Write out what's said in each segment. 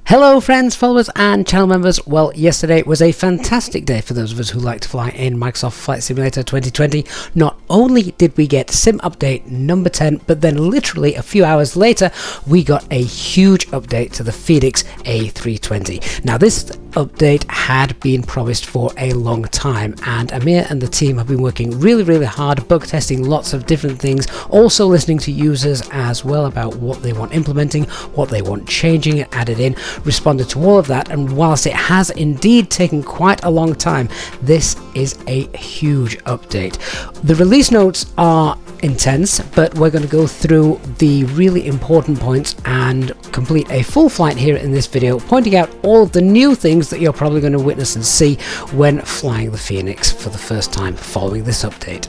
Hello friends, followers and channel members. Well, yesterday was a fantastic day for those of us who like to fly in Microsoft Flight Simulator 2020. Not only did we get sim update number 10, but then literally a few hours later we got a huge update to the Fenix A320. Now this update had been promised for a long time, and Amir and the team have been working really hard, bug testing lots of different things, also listening to users as well about what they want implementing, what they want changing and added in, responded to all of that. And whilst it has indeed taken quite a long time, this is a huge update. The release notes are intense, but we're going to go through the really important points and complete a full flight here in this video, pointing out all of the new things that you're probably going to witness and see when flying the Fenix for the first time following this update.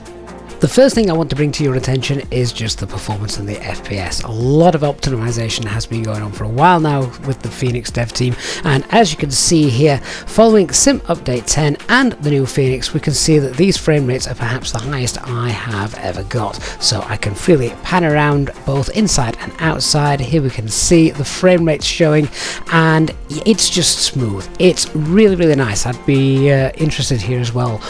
The first thing I want to bring to your attention is just the performance and the FPS. A lot of optimization has been going on for a while now with the Fenix dev team, and as you can see here, following Sim Update 10 and the new Fenix, we can see that these frame rates are perhaps the highest I have ever got. So I can freely pan around both inside and outside. Here we can see the frame rates showing, and it's just smooth. It's really nice. I'd be interested here as well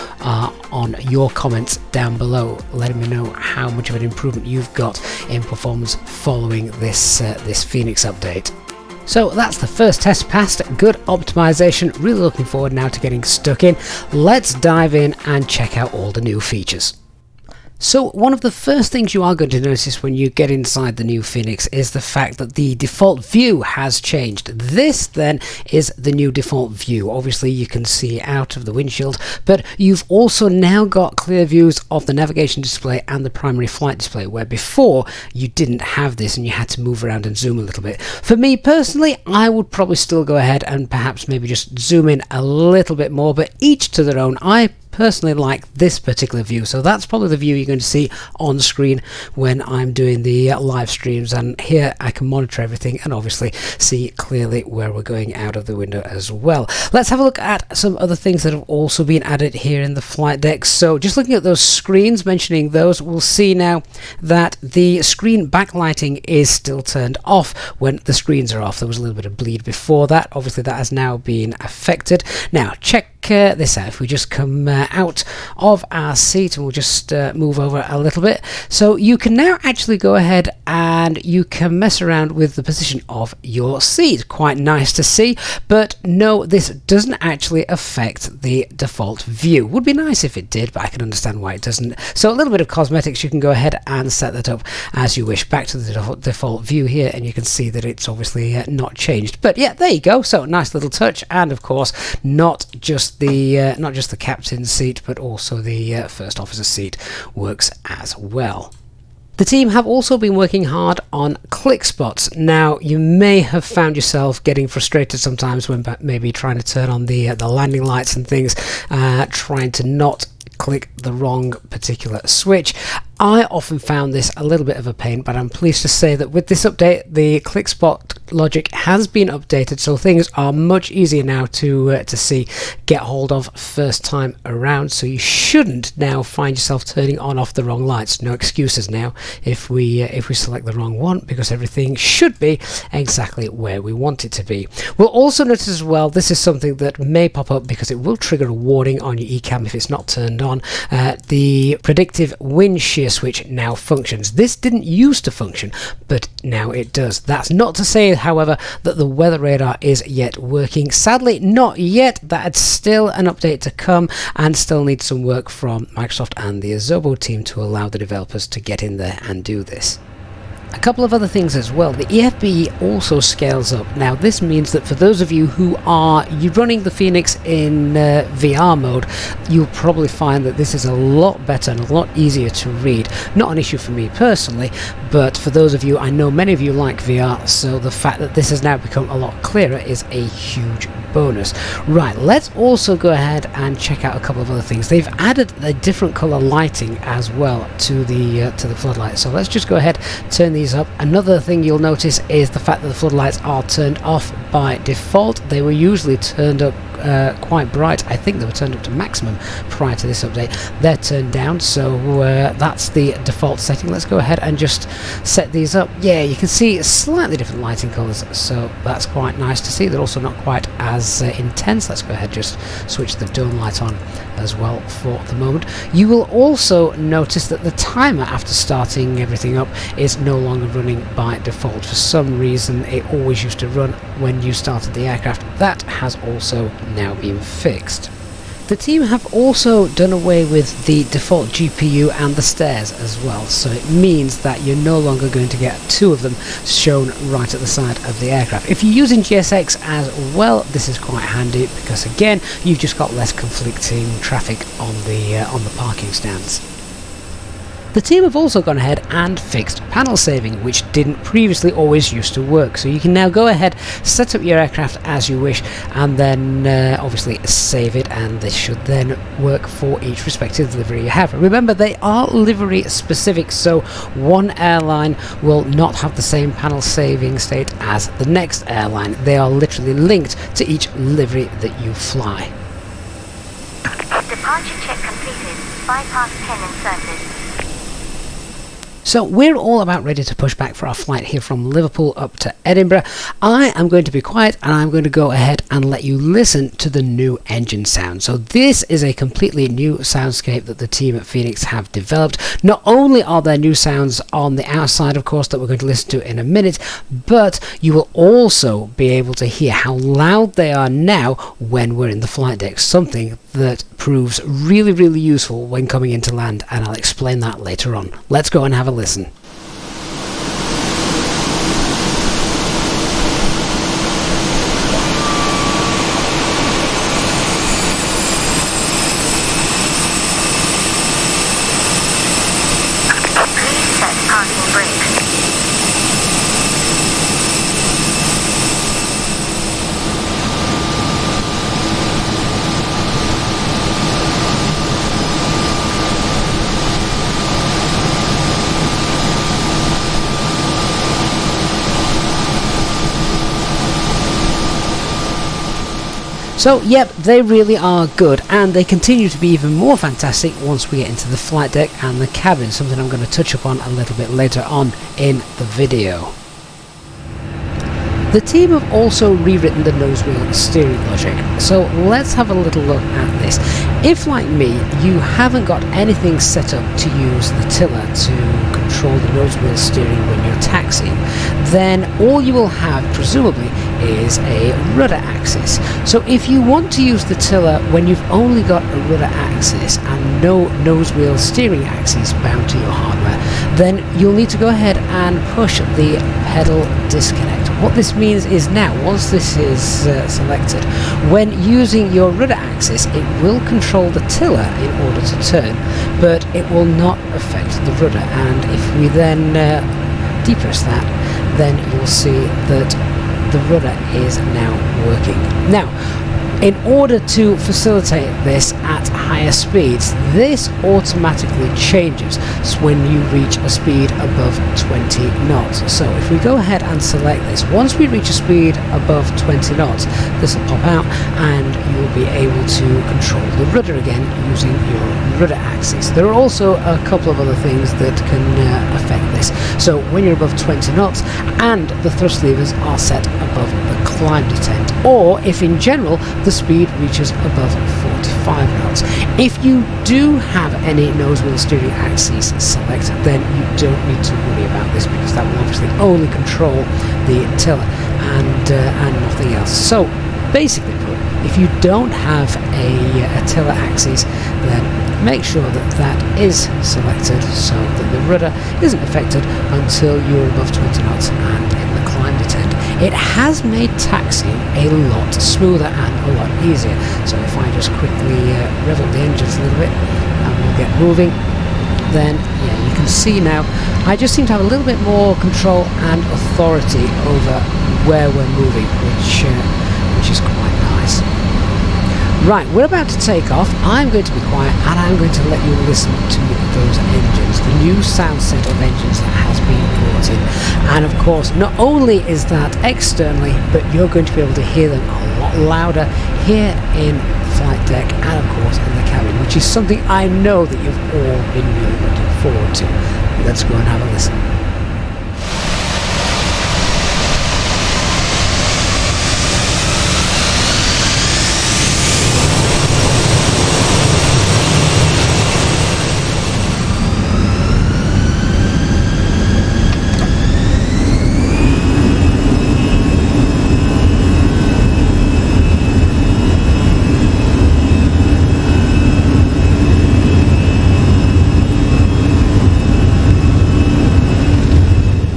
on your comments down below, letting me know how much of an improvement you've got in performance following this Fenix update. So that's the first test passed. Good optimization. Really looking forward now to getting stuck in. Let's dive in and check out all the new features. So one of the first things you are going to notice when you get inside the new Fenix is the fact that the default view has changed. This then is the new default view. Obviously you can see out of the windshield, but you've also now got clear views of the navigation display and the primary flight display, where before you didn't have this and you had to move around and zoom a little bit. For me personally, I would probably still go ahead and perhaps maybe just zoom in a little bit more, but each to their own. I personally like this particular view, so that's probably the view you're going to see on screen when I'm doing the live streams, and here I can monitor everything and obviously see clearly where we're going out of the window as well. Let's have a look at some other things that have also been added here in the flight deck. So just looking at those screens, mentioning those, we'll see now that the screen backlighting is still turned off when the screens are off. There was a little bit of bleed before that. Obviously that has now been affected. Now check this out. If we just come out of our seat and we'll just move over a little bit, so you can now actually go ahead and you can mess around with the position of your seat. Quite nice to see, but no, this doesn't actually affect the default view. Would be nice if it did, but I can understand why it doesn't. So a little bit of cosmetics, you can go ahead and set that up as you wish. Back to the default view here, and you can see that it's obviously not changed, but yeah, there you go. So nice little touch, and of course not just the captain's seat, but also the first officer seat works as well. The team have also been working hard on click spots. Now you may have found yourself getting frustrated sometimes when maybe trying to turn on the landing lights and things, trying to not click the wrong particular switch. I often found this a little bit of a pain, but I'm pleased to say that with this update the click spot logic has been updated, so things are much easier now to see, get hold of first time around. So you shouldn't now find yourself turning on off the wrong lights. No excuses now if we select the wrong one, because everything should be exactly where we want it to be. We'll also notice as well, this is something that may pop up because it will trigger a warning on your eCam if it's not turned on. The predictive wind shear switch now functions. This didn't used to function, but now it does. That's not to say, however, that the weather radar is yet working. Sadly, not yet. That's still an update to come and still needs some work from Microsoft and the Azobo team to allow the developers to get in there and do this. A couple of other things as well. The EFB also scales up. Now this means that for those of you who are running the Fenix in VR mode, you'll probably find that this is a lot better and a lot easier to read. Not an issue for me personally, but for those of you, I know many of you like VR, so the fact that this has now become a lot clearer is a huge bonus. Right, let's also go ahead and check out a couple of other things. They've added a different color lighting as well to the floodlights. So let's just go ahead, turn these up. Another thing you'll notice is the fact that the floodlights are turned off by default. They were usually turned up quite bright. I think they were turned up to maximum prior to this update. They're turned down, so that's the default setting. Let's go ahead and just set these up. Yeah, you can see slightly different lighting colours, so that's quite nice to see. They're also not quite as intense. Let's go ahead, just switch the dome light on as well for the moment. You will also notice that the timer after starting everything up is no longer running by default. For some reason it always used to run when you started the aircraft. That has also now been fixed. The team have also done away with the default GPU and the stairs as well, so it means that you're no longer going to get two of them shown right at the side of the aircraft. If you're using GSX as well, this is quite handy because again you've just got less conflicting traffic on the parking stands. The team have also gone ahead and fixed panel saving, which didn't previously always used to work. So you can now go ahead, set up your aircraft as you wish, and then obviously save it, and this should then work for each respective livery you have. Remember, they are livery specific, so one airline will not have the same panel saving state as the next airline. They are literally linked to each livery that you fly. Departure check completed. Bypass pin inserted. So we're all about ready to push back for our flight here from Liverpool up to Edinburgh. I am going to be quiet and I'm going to go ahead and let you listen to the new engine sound. So this is a completely new soundscape that the team at Fenix have developed. Not only are there new sounds on the outside, of course, that we're going to listen to in a minute, but you will also be able to hear how loud they are now when we're in the flight deck, something that proves really, really useful when coming into land, and I'll explain that later on. Let's go and have a listen. Please set parking brakes. So yep, they really are good, and they continue to be even more fantastic once we get into the flight deck and the cabin, something I'm going to touch upon a little bit later on in the video. The team have also rewritten the nose wheel steering logic, so let's have a little look at this. If, like me, you haven't got anything set up to use the tiller to control the nose wheel steering when you're taxiing, then all you will have, presumably, is a rudder axis. So if you want to use the tiller when you've only got a rudder axis and no nose wheel steering axis bound to your hardware, then you'll need to go ahead and push the pedal disconnect. What this means is now, once this is selected, when using your rudder axis, it will control the tiller in order to turn, but it will not affect the rudder. And if we then depress that, then you'll see that the rudder is now working. Now, in order to facilitate this at higher speeds, this automatically changes when you reach a speed above 20 knots. So if we go ahead and select this, once we reach a speed above 20 knots, this will pop out and you'll be able to control the rudder again using your rudder axis. There are also a couple of other things that can affect this. So when you're above 20 knots and the thrust levers are set above the climb detent, or if in general the speed reaches above 45 knots. If you do have any nose wheel steering axis selected, then you don't need to worry about this, because that will obviously only control the tiller and nothing else. So basically put, if you don't have a tiller axis, then make sure that that is selected so that the rudder isn't affected until you're above 20 knots and in the climb detent. It has made taxiing a lot smoother and a lot easier. So if I just quickly rev up the engines a little bit and we'll get moving, then yeah, you can see now I just seem to have a little bit more control and authority over where we're moving, which is quite nice. Right, we're about to take off. I'm going to be quiet and I'm going to let you listen to those engines, the new sound set of engines that has been brought in. And of course, not only is that externally, but you're going to be able to hear them a lot louder here in the flight deck and of course in the cabin, which is something I know that you've all been really looking forward to. Let's go and have a listen.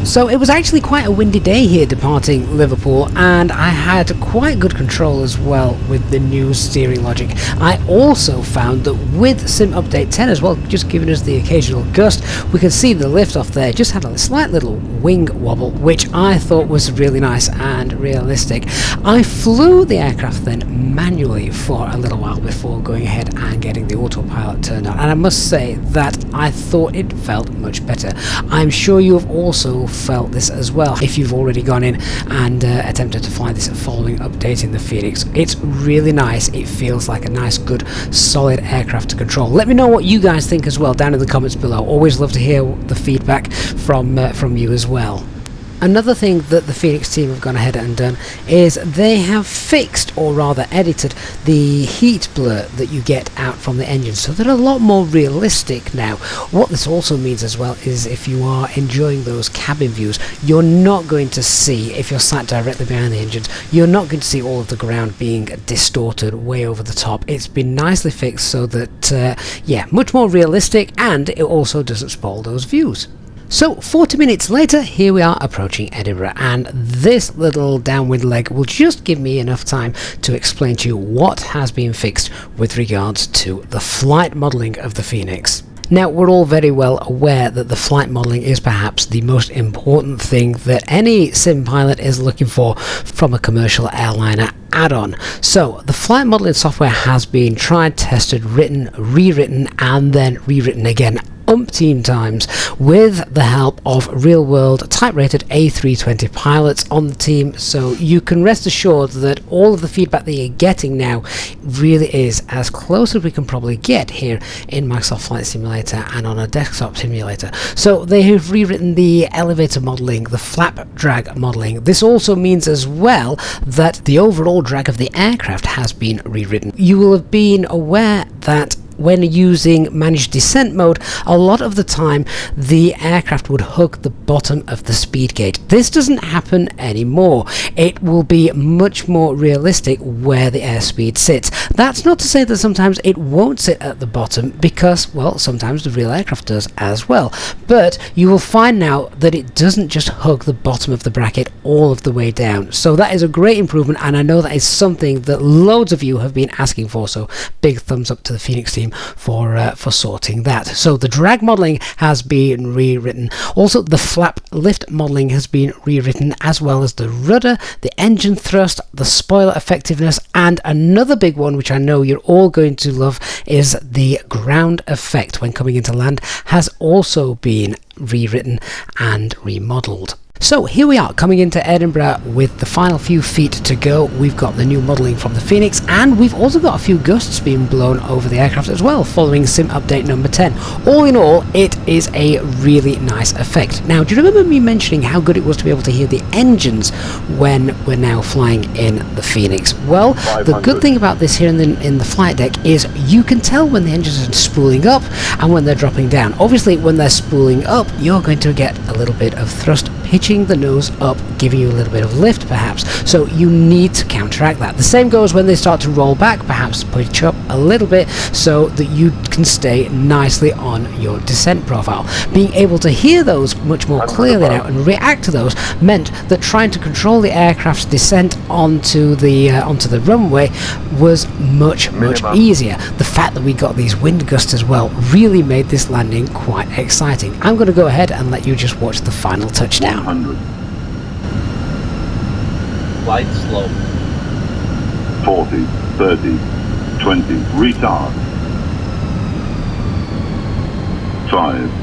So it was actually quite a windy day here departing Liverpool, and I had quite good control as well with the new steering logic. I also found that with Sim Update 10 as well, just giving us the occasional gust, we could see the liftoff there just had a slight little wing wobble, which I thought was really nice and realistic. I flew the aircraft then manually for a little while before going ahead and getting the autopilot turned on, and I must say that I thought it felt much better. I'm sure you have also felt this as well if you've already gone in and attempted to fly this following update in the Fenix. It's really nice. It feels like a nice, good, solid aircraft to control. Let me know what you guys think as well down in the comments below. Always love to hear the feedback from you as well. Another thing that the Fenix team have gone ahead and done is they have fixed, or rather edited, the heat blur that you get out from the engine, so they're a lot more realistic now. What this also means as well is if you are enjoying those cabin views, you're not going to see, if you're sat directly behind the engines, you're not going to see all of the ground being distorted way over the top. It's been nicely fixed so that, yeah, much more realistic, and it also doesn't spoil those views. So 40 minutes later, here we are approaching Edinburgh, and this little downwind leg will just give me enough time to explain to you what has been fixed with regards to the flight modelling of the Fenix. Now, we're all very well aware that the flight modelling is perhaps the most important thing that any sim pilot is looking for from a commercial airliner add-on. So the flight modelling software has been tried, tested, written, rewritten, and then rewritten again umpteen times with the help of real-world type-rated A320 pilots on the team, so you can rest assured that all of the feedback that you're getting now really is as close as we can probably get here in Microsoft Flight Simulator and on a desktop simulator. So they have rewritten the elevator modelling, the flap drag modelling. This also means as well that the overall drag of the aircraft has been rewritten. You will have been aware that when using managed descent mode, a lot of the time the aircraft would hug the bottom of the speed gate. This doesn't happen anymore. It will be much more realistic where the airspeed sits. That's not to say that sometimes it won't sit at the bottom, because, well, sometimes the real aircraft does as well. But you will find now that it doesn't just hug the bottom of the bracket all of the way down. So that is a great improvement, and I know that is something that loads of you have been asking for, so big thumbs up to the Fenix team for sorting that. So the drag modelling has been rewritten. Also, the flap lift modelling has been rewritten, as well as the rudder, the engine thrust, the spoiler effectiveness, and another big one which I know you're all going to love is the ground effect when coming into land has also been rewritten and remodelled. So here we are coming into Edinburgh with the final few feet to go. We've got the new modelling from the Fenix, and we've also got a few gusts being blown over the aircraft as well following Sim Update number 10. All in all, it is a really nice effect. Now, do you remember me mentioning how good it was to be able to hear the engines when we're now flying in the Fenix? Well, the good thing about this here in the flight deck is you can tell when the engines are spooling up and when they're dropping down. Obviously, when they're spooling up, you're going to get a little bit of thrust pitching the nose up, giving you a little bit of lift perhaps, so you need to counteract that. The same goes when they start to roll back, perhaps pitch up a little bit so that you can stay nicely on your descent profile. Being able to hear those much more clearly now and react to those meant that trying to control the aircraft's descent onto the runway was much easier. The fact that we got these wind gusts as well really made this landing quite exciting. I'm going to go ahead and let you just watch the final touchdown. 100. Light slope. 40, 30, A320 retard. 5.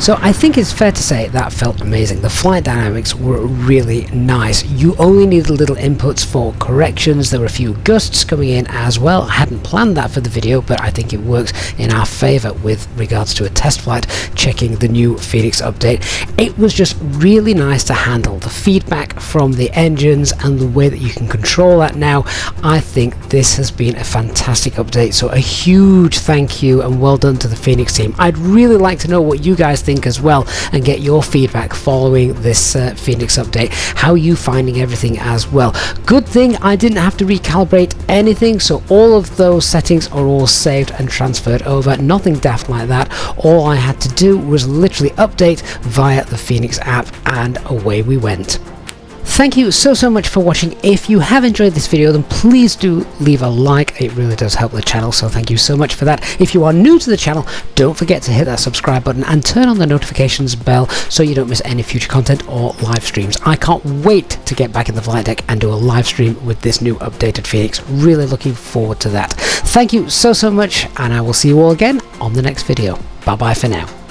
So I think it's fair to say that felt amazing. The flight dynamics were really nice. You only needed little inputs for corrections. There were a few gusts coming in as well. I hadn't planned that for the video, but I think it works in our favour with regards to a test flight checking the new Fenix update. It was just really nice to handle the feedback from the engines and the way that you can control that now. I think this has been a fantastic update, so a huge thank you and well done to the Fenix team. I'd really like to know what you guys think as well and get your feedback following this Fenix update. How are you finding everything as well? Good thing I didn't have to recalibrate anything, so all of those settings are all saved and transferred over. Nothing daft like that. All I had to do was literally update via the Fenix app and away we went. Thank you so much for watching. If you have enjoyed this video, then please do leave a like. It really does help the channel, so thank you so much for that. If you are new to the channel, don't forget to hit that subscribe button and turn on the notifications bell so you don't miss any future content or live streams. I can't wait to get back in the flight deck and do a live stream with this new updated Fenix. Really looking forward to that. Thank you so much, and I will see you all again on the next video. Bye bye for now.